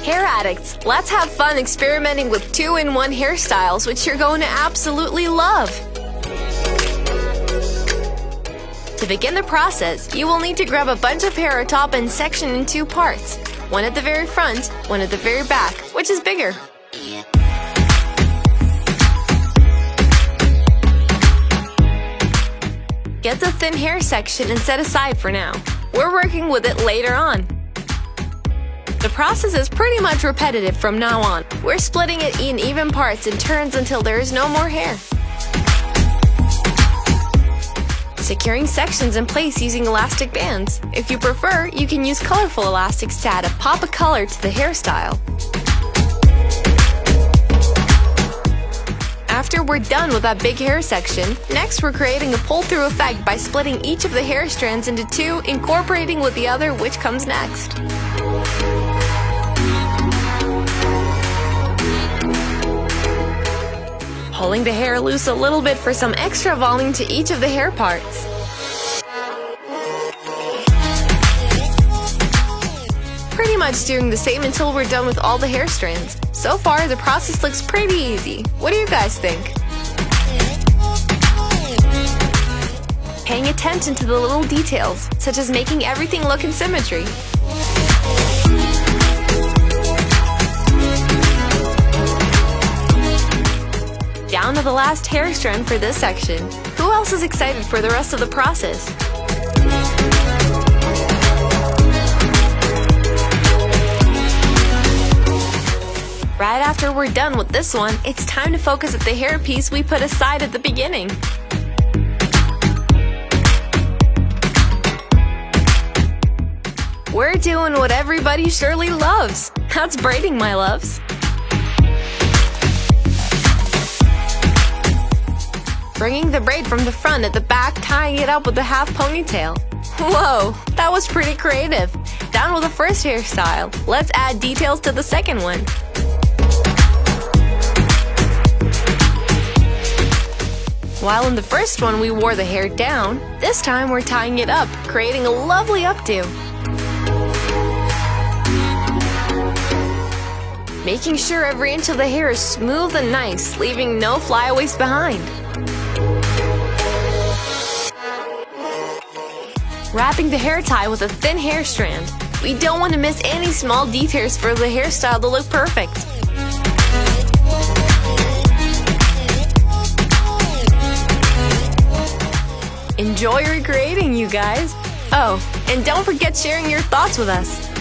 Hair addicts, let's have fun experimenting with 2-in-1 hairstyles, which you're going to absolutely love. To begin the process, you will need to grab a bunch of hair atop and section in 2 parts. One at the very front, one at the very back, which is bigger. Get the thin hair section and set aside for now. We're working with it later on. The process is pretty much repetitive from now on. We're splitting it in even parts and turns until there is no more hair. Securing sections in place using elastic bands. If you prefer, you can use colorful elastics to add a pop of color to the hairstyle. After we're done with that big hair section, next we're creating a pull-through effect by splitting each of the hair strands into 2, incorporating with the other, which comes next. Pulling the hair loose a little bit for some extra volume to each of the hair parts. Pretty much doing the same until we're done with all the hair strands. So far, the process looks pretty easy. What do you guys think? Paying attention to the little details, such as making everything look in symmetry. Down to the last hair strand for this section. Who else is excited for the rest of the process? Right after we're done with this one, it's time to focus at the hairpiece we put aside at the beginning. We're doing what everybody surely loves. That's braiding, my loves. Bringing the braid from the front at the back, tying it up with a half ponytail. Whoa, that was pretty creative. Down with the first hairstyle. Let's add details to the second one. While in the first one we wore the hair down, this time we're tying it up, creating a lovely updo. Making sure every inch of the hair is smooth and nice, leaving no flyaways behind. Wrapping the hair tie with a thin hair strand. We don't want to miss any small details for the hairstyle to look perfect. Enjoy recreating, you guys! Oh, and don't forget sharing your thoughts with us.